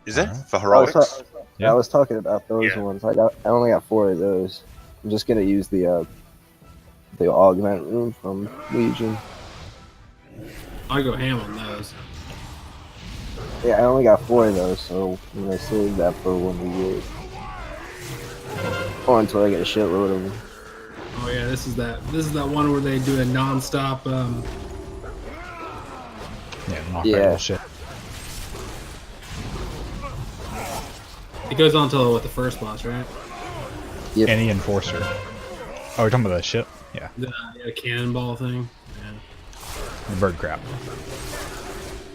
Is it? Alright. For I was, heroics? Yeah. I was talking about those Yeah. ones. I only got 4 of those. I'm just gonna use the augment room from Legion. I go ham on those. Yeah, I only got 4 of those, so I'm gonna save that for when we get. Or until I get a shitload of them. Oh yeah, this is that one where they do a non-stop. Yeah, knock Yeah. right the shit. It goes on till with the first boss, right? Yep. Any enforcer. Oh, we're talking about that shit? Yeah. The cannonball thing. Yeah. The bird crap.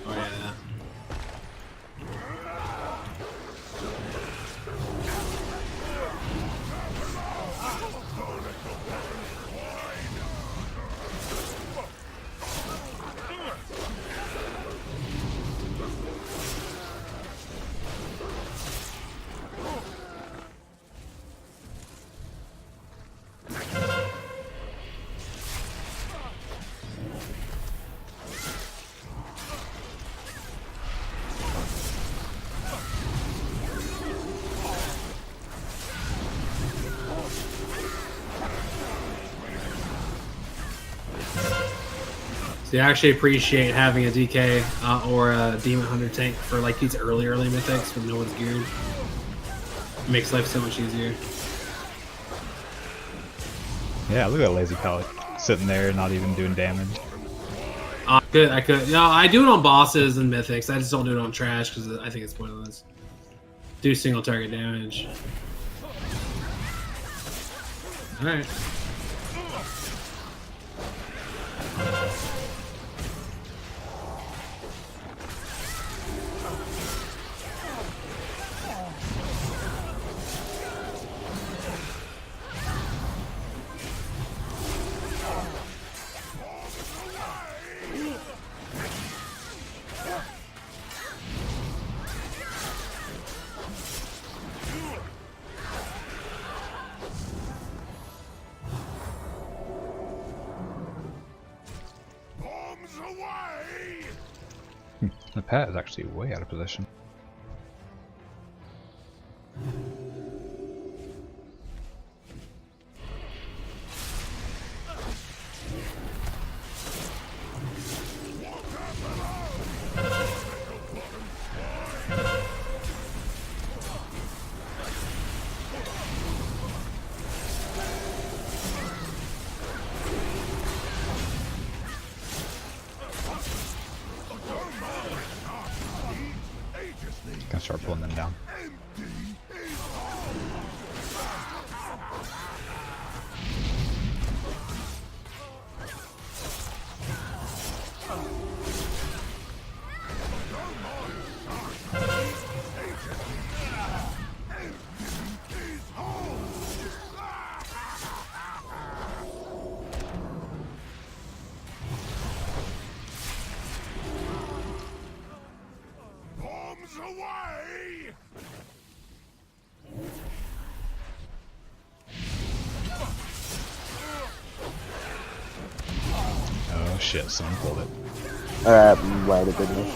Oh yeah. So I actually appreciate having a DK or a Demon Hunter tank for like these early mythics when no one's geared. It makes life so much easier. Yeah, look at that lazy pellet sitting there, not even doing damage. I could. No, I do it on bosses and mythics. I just don't do it on trash because I think it's pointless. Do single target damage. All right. The pet is actually way out of position. Gonna start pulling them down. Oh shit, someone pulled it. Might have been me.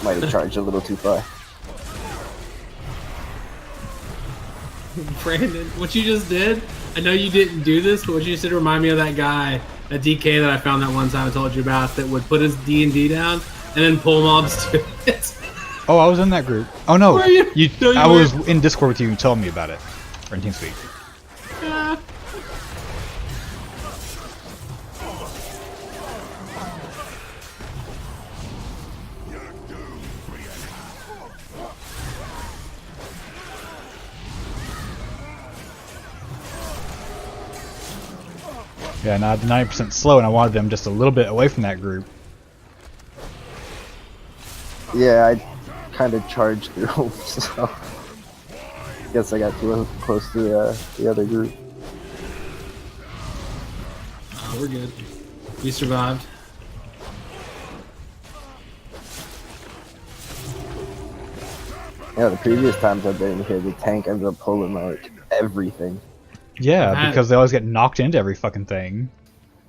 Might have charged a little too far. Brandon, what you just did, I know you didn't do this, but what you just did remind me of that guy, that DK that I found that one time I told you about, that would put his D&D down and then pull mobs to it. Oh, I was in that group. Oh no, Were you? No, you I was weren't. in Discord with you and told me about it. Or in TeamSpeak. Yeah. Yeah, now I'm 90% slow and I wanted them just a little bit away from that group. Yeah, I kind of charged through, so guess I got too close to the other group. We're good. We survived. Yeah, the previous times I've been here, the tank ends up pulling like everything. Yeah, because they always get knocked into every fucking thing.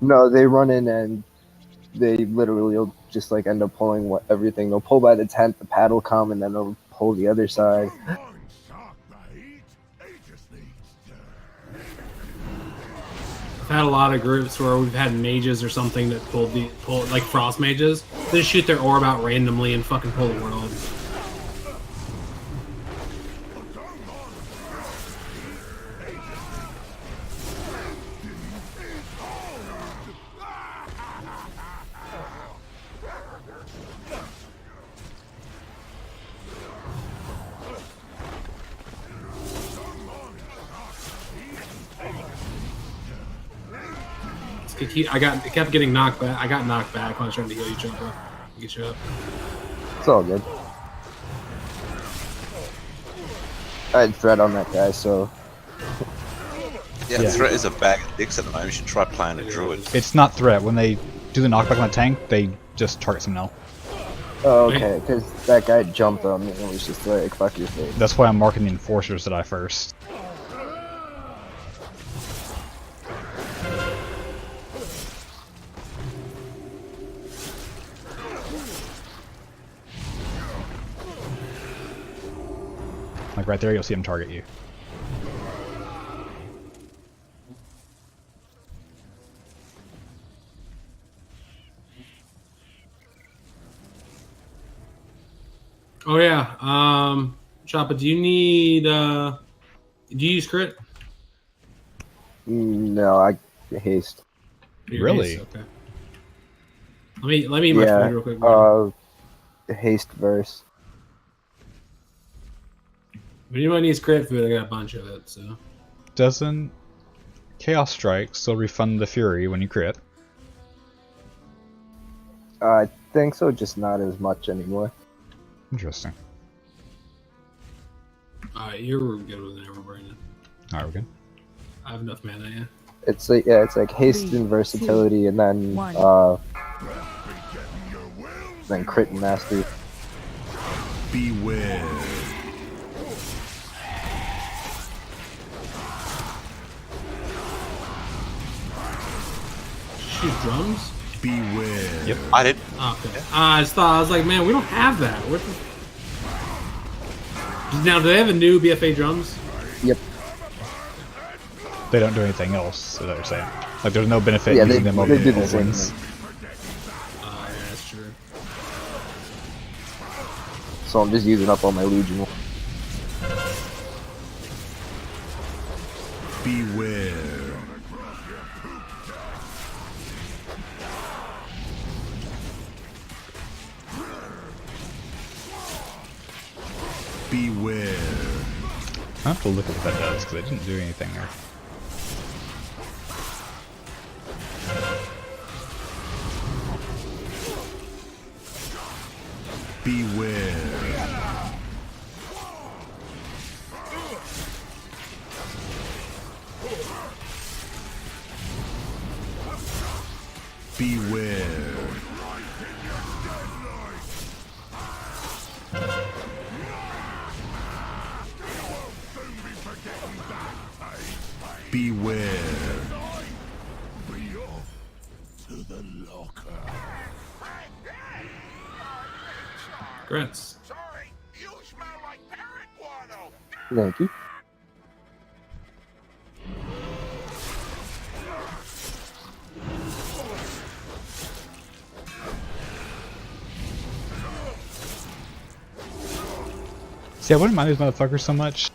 No, they run in and they literally will just like end up pulling everything. They'll pull by the tent, the pad will come, and then they'll pull the other side. I've had a lot of groups where we've had mages or something that pull like frost mages. They just shoot their orb out randomly and fucking pull the world. It kept getting knocked back. I got knocked back when I was trying to heal you, Choco. Get you up. It's all good. I had threat on that guy, so Yeah, threat is a bag of dicks at the moment. You should try playing a druid. It's not threat. When they do the knockback on the tank, they just target someone else. oh, okay, because that guy jumped on me and was just like, "Fuck your face." That's why I'm marking the enforcers to die first. Like right there, you'll see him target you. Oh yeah. Choppa, do you need do you use crit? No, I haste. Your Really? haste? Okay. Let me eat my Yeah, food real quick. Man. Haste verse. If anyone needs crit food, I got a bunch of it, so. Doesn't Chaos Strike still refund the Fury when you crit? I think so, just not as much anymore. Interesting. Alright, you're good with it, Brandon. Alright, we're good. I have enough mana, yeah. It's like it's haste 3, and versatility, 2, and then 1. then crit and mastery. Beware. Shoot drums? Beware. Yep. I did. Oh, okay. I just thought, I was like, man, we don't have that. What the... Now, do they have a new BFA drums? Yep. They don't do anything else, is what you're saying. Like, there's no benefit Yeah, using them over they do the the old same ones. thing. Yeah, that's true. So I'm just using up all my Legion. Beware. Beware. I have to look at what that does, because it didn't do anything there. Beware. Beware. Beware. Grants. Sorry, you smell like parrot guano. Thank you. See, I wouldn't mind these motherfuckers so much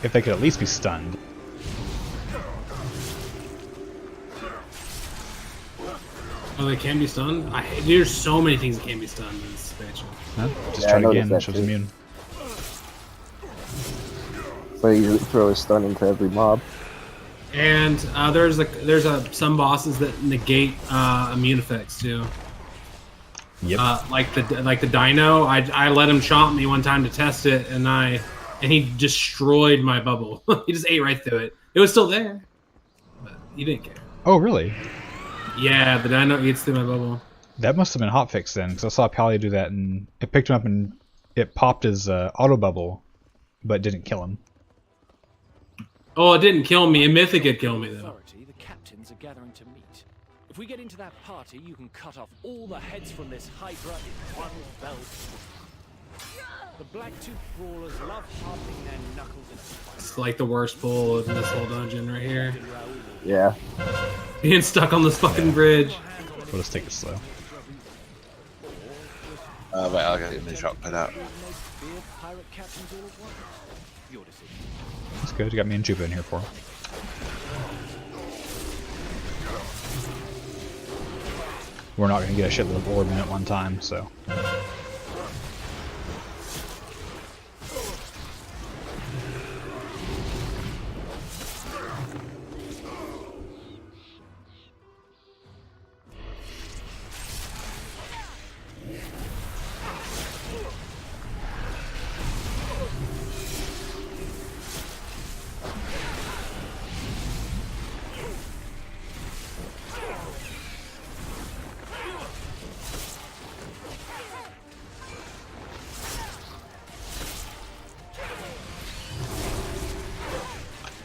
if they could at least be stunned. Oh, they can be stunned? There's so many things that can be stunned in this expansion. Huh? Just Yeah, I try it noticed again, that shows too. immune. So you throw a stun into every mob. And there's some bosses that negate immune effects too. Yep. Like the Dino, I let him chomp me one time to test it, and he destroyed my bubble. He just ate right through it. It was still there, but he didn't care. Oh, really? Yeah, the Dino eats through my bubble. That must have been hotfix then, because I saw Pally do that, and it picked him up and it popped his auto bubble, but didn't kill him. Oh, it didn't kill me. In Mythic, it killed me though. The captains are gathering to meet. If we get into that party, you can cut off all the heads from this Hydra in one fell swoop. The Blacktooth Brawlers love hardening their knuckles in a fight. It's like the worst pull in this whole dungeon right here. Yeah. Being stuck on this fucking bridge. We'll just take it slow. Wait, I'll get the shot put out. That's good. You got me and Juba in here for him. We're not going to get a shitload of orb in at one time, so.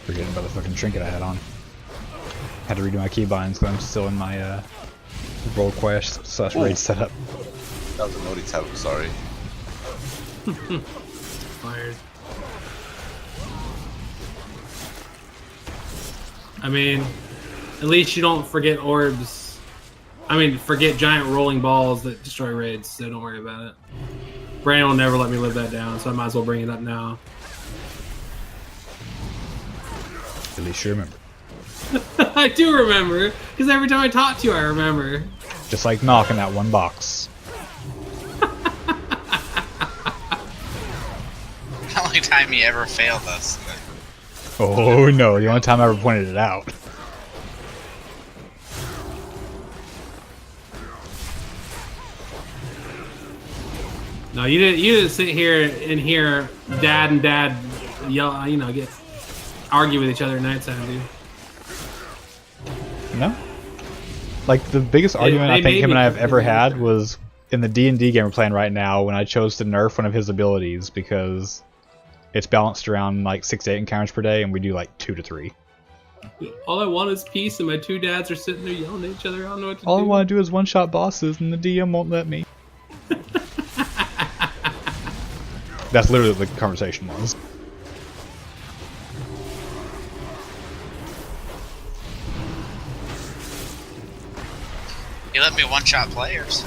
Forgetting about the fucking trinket I had on. Had to redo my keybinds because I'm still in my roll quest / raid setup. That was a naughty tap, sorry. Fired. I mean, at least you don't forget orbs. I mean, forget giant rolling balls that destroy raids, so don't worry about it. Brandon will never let me live that down, so I might as well bring it up now. At least you remember. I do remember, because every time I talk to you, I remember. Just like knocking that one box. The only time you ever failed us. Oh no, the only time I ever pointed it out. No, you didn't sit here and hear Dad and Dad yell, you know, argue with each other at nighttime, dude. No? Like, the biggest argument I think him and I have ever had was in the D&D game we're playing right now when I chose to nerf one of his abilities because it's balanced around like 6 to 8 encounters per day and we do like 2 to 3. All I want is peace and my two dads are sitting there yelling at each other. I don't know what to All do. I want to do is one-shot bosses and the DM won't let me. That's literally what the conversation was. You let me one-shot players.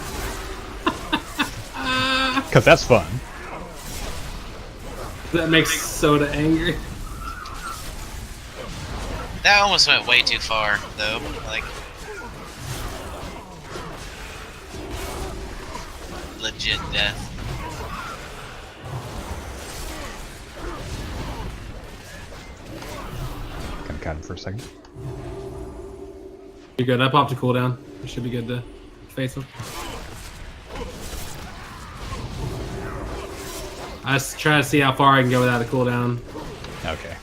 Because that's fun. That makes Soda angry. That almost went way too far, though. Like, legit death. Kind of cut him for a second. You're good. I popped a cooldown. It should be good to face him. I was trying to see how far I can go without a cooldown. Okay.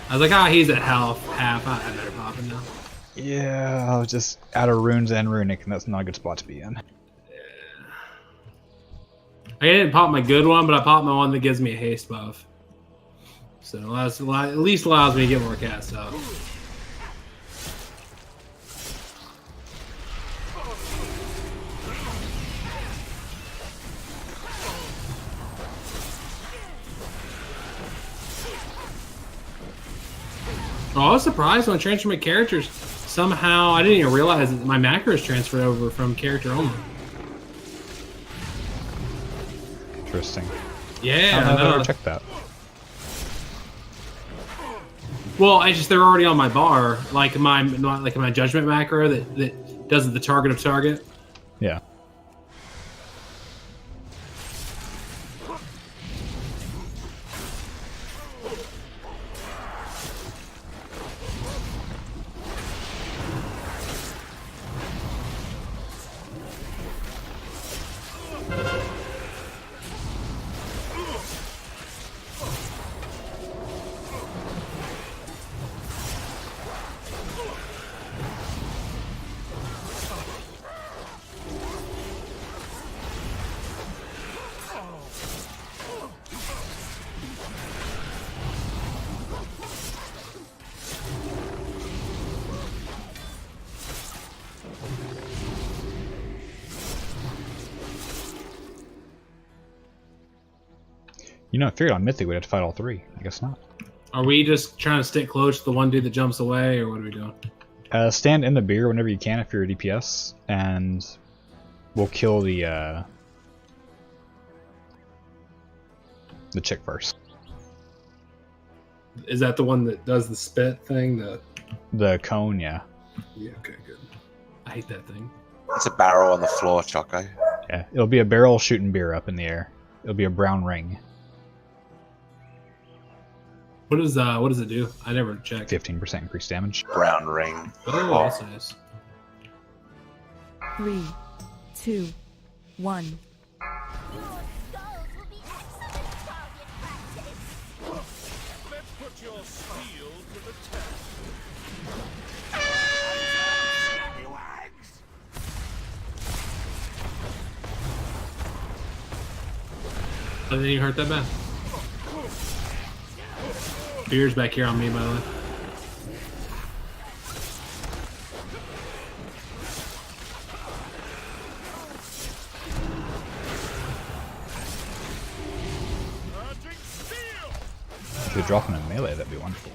I was like, oh, he's at half. I better pop him now. Yeah, I was just out of runes and runic, and that's not a good spot to be in. I didn't pop my good one, but I popped my one that gives me a haste buff. So that's at least allows me to get more cast out. Oh, I was surprised when I transferred my characters. Somehow, I didn't even realize that my macros transferred over from character only. Interesting. Yeah, I I don't know if I know. ever checked that. Well, they're already on my bar, like my judgment macro that does the target of target. Yeah. You know, I figured on Mythic we'd have to fight all three. I guess not. Are we just trying to stick close to the one dude that jumps away, or what are we doing? Stand in the beer whenever you can if you're a DPS, and we'll kill the chick first. Is that the one that does the spit thing? The cone, yeah. Yeah, okay, good. I hate that thing. It's a barrel on the floor, Choco. Yeah, it'll be a barrel shooting beer up in the air. It'll be a brown ring. What does it do? I never checked. 15% increased damage. Brown ring. Oh, that's nice. 3, 2, 1. Let's put your steel to the test. I didn't even hurt that bad. Beer's back here on me, by the way. If you're dropping a melee, that'd be wonderful.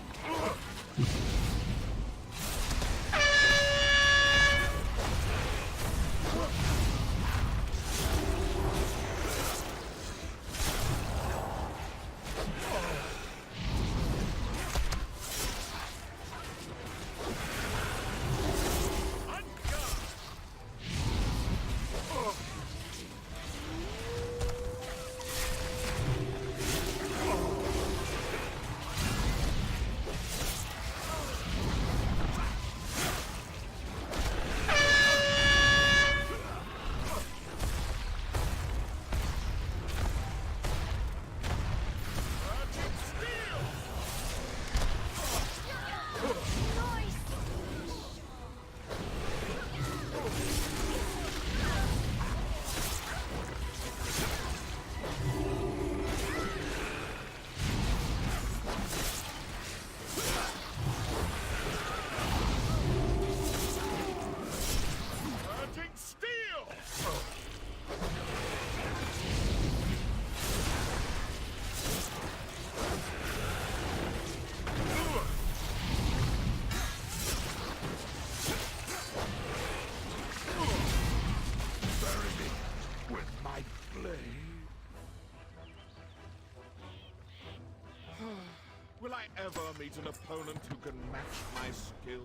Will I ever meet an opponent who can match my skill?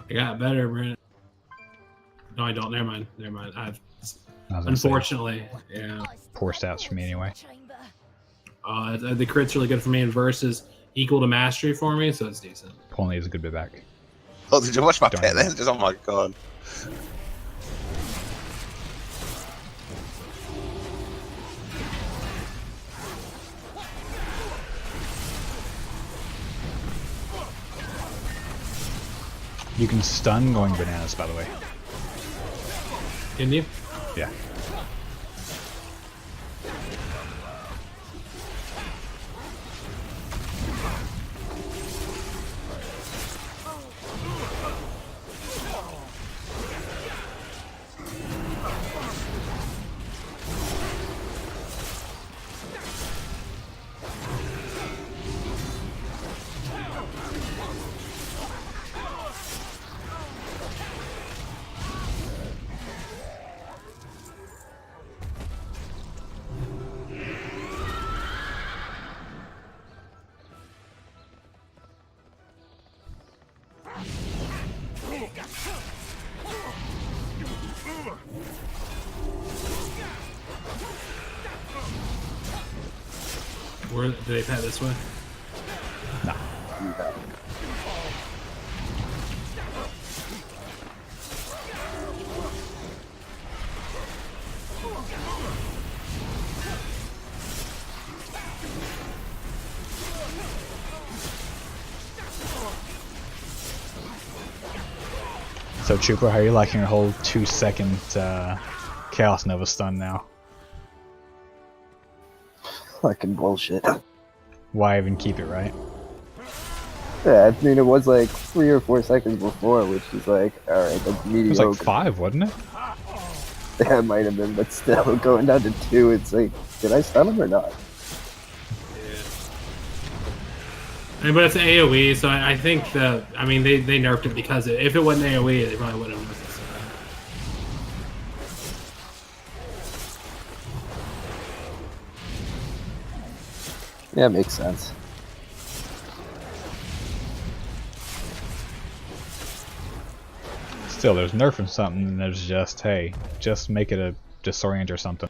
I got better, Brent. No, I don't. Never mind. Never mind. I was gonna Unfortunately, yeah. say, poor stats for me anyway. The crit's really good for me, and versus equal to mastery for me, so it's decent. Pulling is a good bit back. Oh, did you watch my Don't pet? know. That's just, oh my god. You can stun going bananas, by the way. Can you? Yeah. Where do they pat this way? No. So Chupa, how are you liking your whole 2-second Chaos Nova stun now? Fucking bullshit. Why even keep it, right? Yeah, I mean, it was like 3 or 4 seconds before, which is like, alright, that's mediocre. It was like 5, wasn't it? Yeah, it might have been, but still, going down to 2, it's like, did I stun him or not? I mean, but it's AoE, so I think the. I mean, they nerfed it because if it wasn't AoE, they probably wouldn't have nerfed it. So. Yeah, it makes sense. Still, there's nerfing something, and there's just, hey, just make it a disorient or something.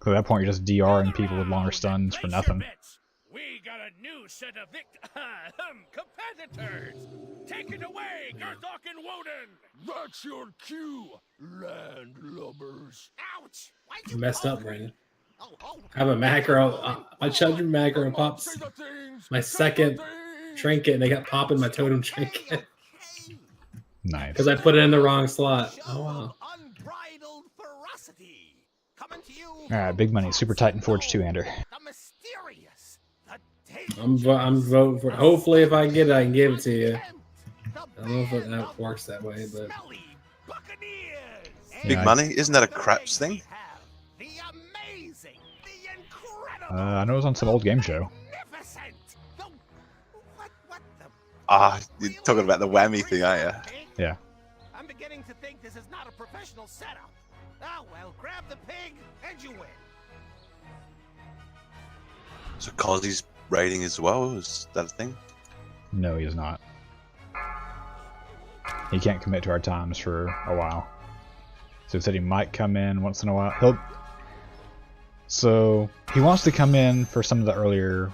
At that point, you're just DRing people with longer stuns for nothing. We got a new set of competitors. Take it away, Garthok and Woden. That's your cue, landlubbers. Ouch! You messed up, Brandon. I have a macro. My children macro pops my second trinket, and they got popping my totem trinket. Nice. Because I put it in the wrong slot. Oh wow. Alright, big money. Super Titan Forge 2-hander. I'm voting for it. Hopefully, if I get it, I can give it to you. I don't know if that works that way, but... Big money? Isn't that a craps thing? I know it was on some old game show. Ah, you're talking about the whammy thing, aren't you? Yeah. I'm beginning to think this is not a professional setup. Oh well, grab the pig and you win. So Cozzy's raiding as well? Is that a thing? No, he is not. He can't commit to our times for a while. So he said he might come in once in a while. So he wants to come in for some of the earlier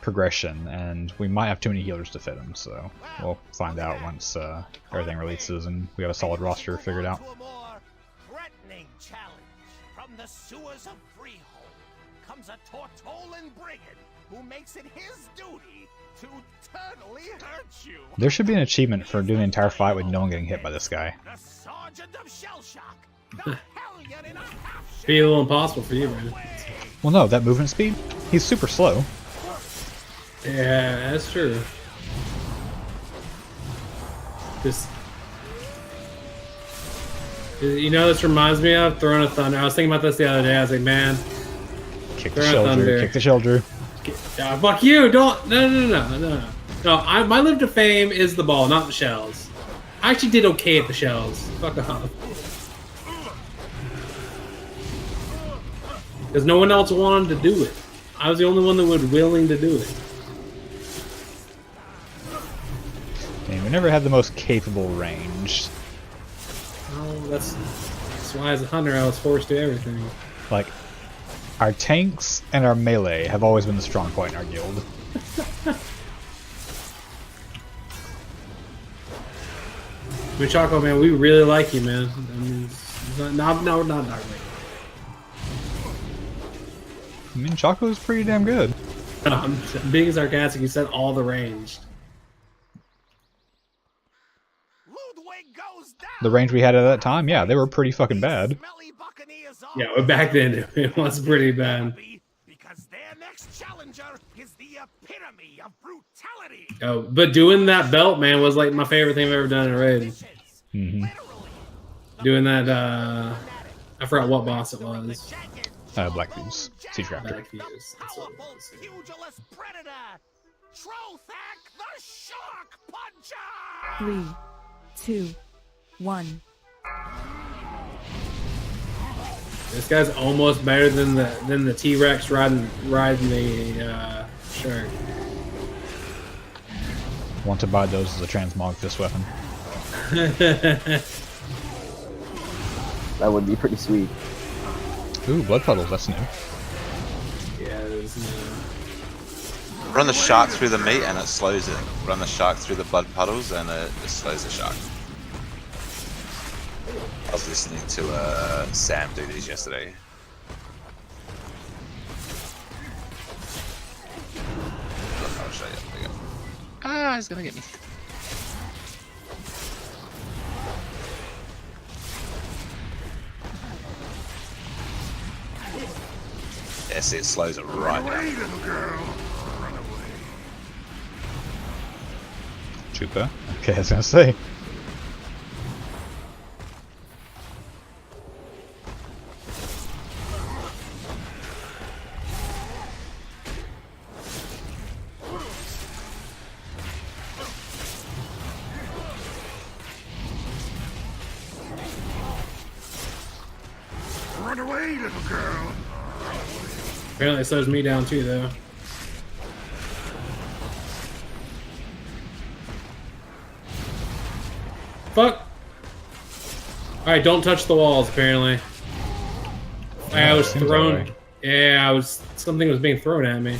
progression, and we might have too many healers to fit him, so we'll find out once everything releases and we have a solid roster figured out. Threatening challenge from the sewers of Freehold comes a Tortolan brigand who makes it his duty to eternally hurt you. There should be an achievement for doing the entire fight with no one getting hit by this guy. The Sergeant of Shellshock. The hellion in a half Be a little impossible for you, man. Well, no, that movement speed? He's super slow. Yeah, that's true. Just, you know, this reminds me of Throne of Thunder. I was thinking about this the other day. I was like, man, Kick the shell, Drew. Kick the shell, Drew. Fuck you! Don't. No. My live to fame is the ball, not the shells. I actually did okay at the shells. Fuck off. Because no one else wanted to do it. I was the only one that was willing to do it. And we never had the most capable range. Oh, that's why as a hunter I was forced to do everything. Like, our tanks and our melee have always been the strong point in our guild. I mean, Choco, man, we really like you, man. I mean, not really. I mean, Choco's pretty damn good. I'm being sarcastic. You said all the range. The range we had at that time, yeah, they were pretty fucking bad. Yeah, but back then it was pretty bad. Because their next challenger is the epitome of brutality. Oh, but doing that belt, man, was like my favorite thing I've ever done in a raid. Mm-hmm. Doing that, I forgot what boss it was. Black Fuse. Siege Raptor. Black Fuse. That's what it was. Pugilist predator, Trothak the Shark Puncher. 3, 2, 1. This guy's almost better than the T-Rex riding the shark. Want to buy those as a transmog fist weapon. That would be pretty sweet. Ooh, blood puddles, that's new. Yeah, it is new. Run the shark through the meat and it slows it. Run the shark through the blood puddles and it slows the shark. I was listening to Sam do these yesterday. I'll show you. There you go. Ah, he's gonna get me. Yeah, see, it slows it right down. Chupa. Okay, I was gonna say. Run away, little girl. Apparently it slows me down too, though. Fuck! Alright, don't touch the walls, apparently. I was seems that thrown. way. Yeah, something was being thrown at me.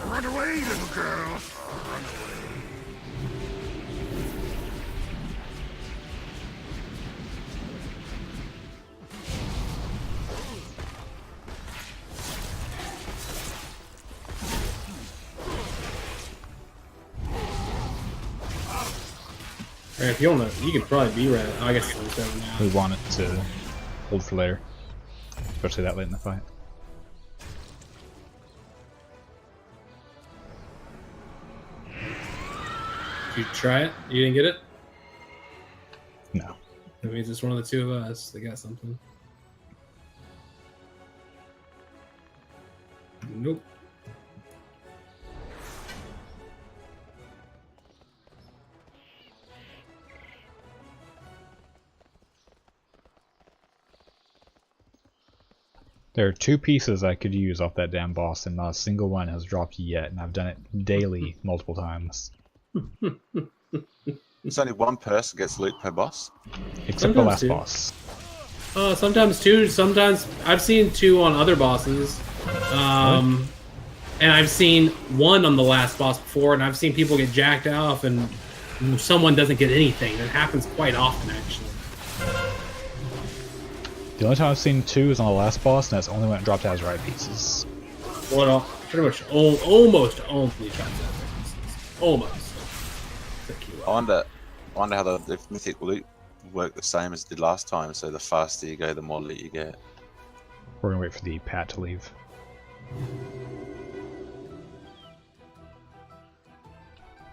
Run away, little girl. Run away. Alright, if you want to, you could probably be right. I guess it's over now. We want it to hold for later, especially that late in the fight. Did you try it? You didn't get it? No. That means it's one of the two of us that got something. Nope. There are 2 pieces I could use off that damn boss, and not a single one has dropped yet, and I've done it daily, multiple times. It's only one person gets loot per boss. Except the last Sometimes boss. Sometimes 2. Sometimes I've seen 2 on other bosses. And I've seen 1 on the last boss before, and I've seen people get jacked off and someone doesn't get anything. It happens quite often, actually. The only time I've seen 2 is on the last boss, and that's only when it dropped Azurite pieces. Well, pretty much almost only drops out. Almost. I wonder how the mythic loot work the same as it did last time. So the faster you go, the more loot you get. We're gonna wait for the Pat to leave.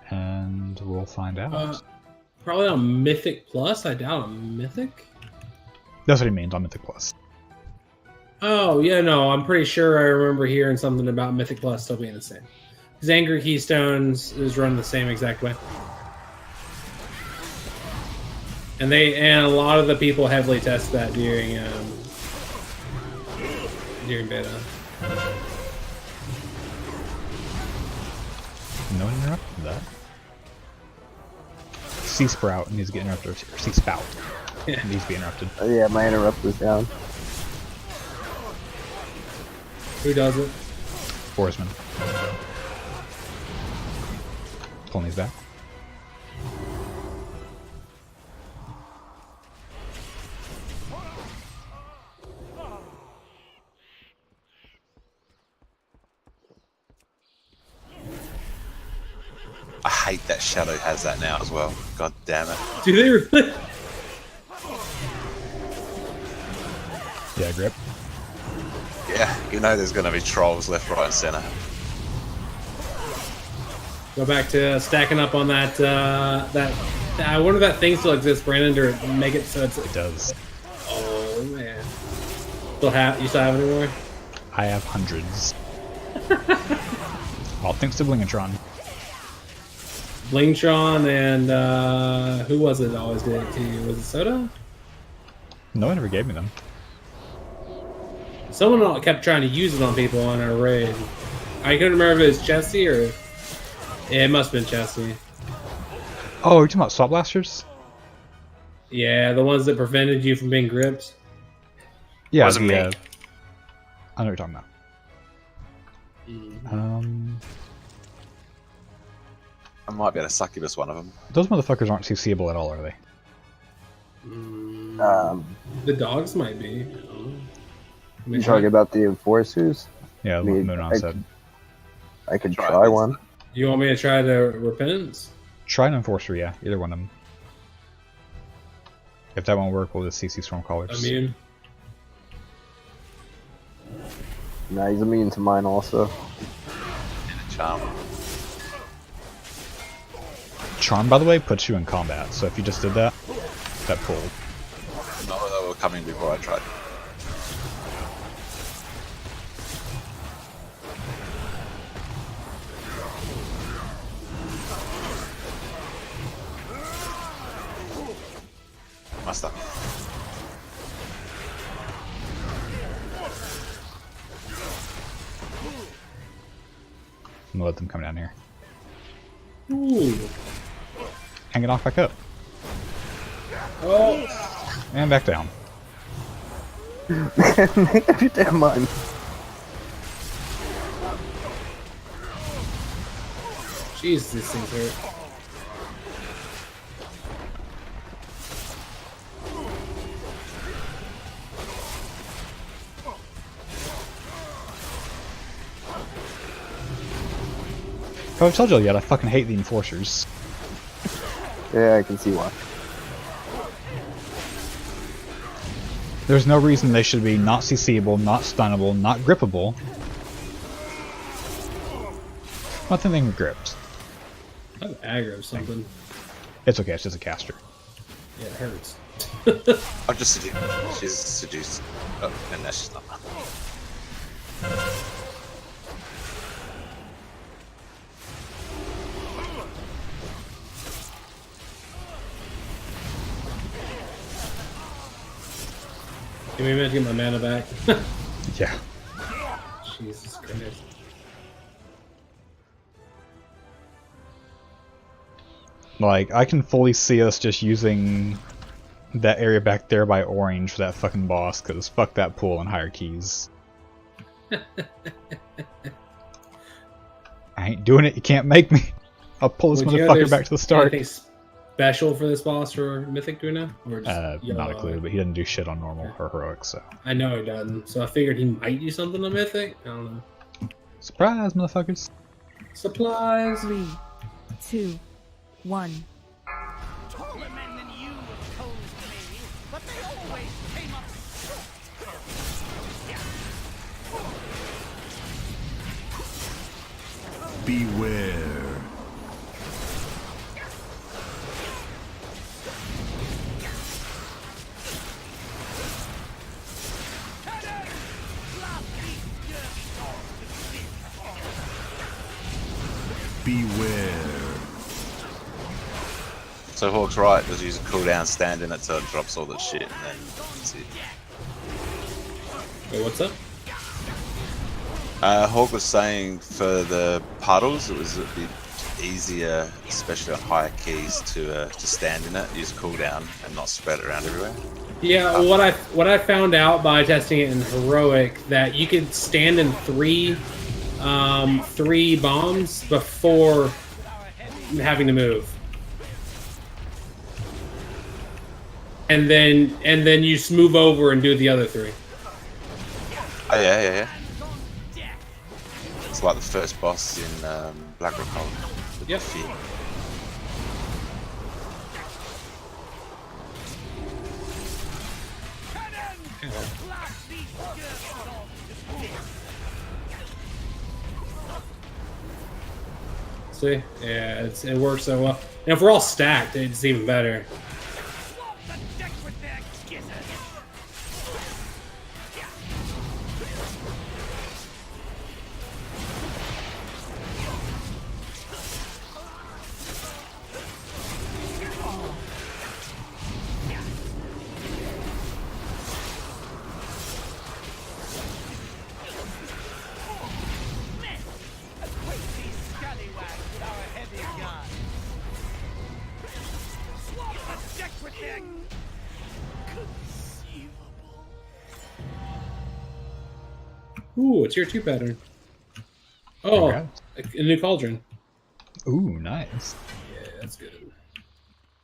And we'll find out. Probably on Mythic Plus. I doubt on Mythic. That's what he means on Mythic Plus. Oh, yeah, no, I'm pretty sure I remember hearing something about Mythic Plus still being the same. Because Angry Keystones is run the same exact way. And a lot of the people heavily test that during beta. No one interrupted that. Sea Sprout needs to get interrupted, or Sea Spout needs to be interrupted. Oh, yeah, my interrupt was down. Who does it? Oarsman. Pulling these back. I hate that Shadow has that now as well. God damn it. Do they really? Yeah, grip. Yeah, you know there's going to be trolls left, right, and center. Go back to stacking up on that. I wonder if that thing still exists, Brandon, to make it so it's. It does. Oh man. You still have any more? I have hundreds. All thanks to Blingatron. Blingtron and who was it that always did it to you? Was it Soda? No one ever gave me them. Someone kept trying to use it on people on our raid. I couldn't remember if it was Chesty or... Yeah, it must have been Chesty. Oh, you're talking about Swap Blasters? Yeah, the ones that prevented you from being gripped. Yeah, Wasn't me. I know what you're talking about. I might be able to succubus one of them. Those motherfuckers aren't CCable at all, are they? The dogs might be. You talking about the enforcers? Yeah, I mean, Moonon said. I could Try try this. one. You want me to try the Repentance? Try an Enforcer, yeah. Either one of them. If that won't work, we'll just CC Stormcallers. Immune? Nah, he's immune to mine also. Charm. Charm, by the way, puts you in combat, so if you just did that, that pulled. No, they were coming before I tried. gonna let them come down here. Ooh. And get off back up. Oh. And back down. Come on. Jeez, these things hurt. If I've told you yet, I fucking hate the enforcers. Yeah, I can see why. There's no reason they should be not CCable, not stunnable, not grippable. Nothing they can be gripped. I'm aggro something. It's okay, it's just a caster. Yeah, it hurts. I've just seduced. She's seduced. Oh, and no, she's not. Give me a minute to get my mana back. Yeah. Jesus Christ. Like, I can fully see us just using that area back there by orange for that fucking boss, because fuck that pool and higher keys. I ain't doing it, you can't make me. I'll pull this motherfucker back to the start. Anything special for this boss or Mythic do now? Or just Not a clue, but he doesn't do shit on normal or heroic, so. I know he doesn't, so I figured he might do something on Mythic. I don't know. Surprise, motherfuckers. Supplies. 3, 2, 1. Taller men than you opposed me, but they always came up Beware. Beware. So Hawk's right, just use a cooldown stand in it so it drops all that shit and then that's it. Wait, what's up? Hawk was saying for the puddles it was a bit easier, especially on higher keys, to stand in it, use cooldown and not spread it around everywhere. Yeah, what I found out by testing it in heroic, that you could stand in three bombs before having to move, and then you just move over and do the other three. Oh yeah. It's like the first boss in Black Republic. Yep. See? Yeah, it works so well. And if we're all stacked, it's even better. Ooh, it's your 2 pattern. Oh, a new cauldron. Ooh, nice. Yeah, that's good.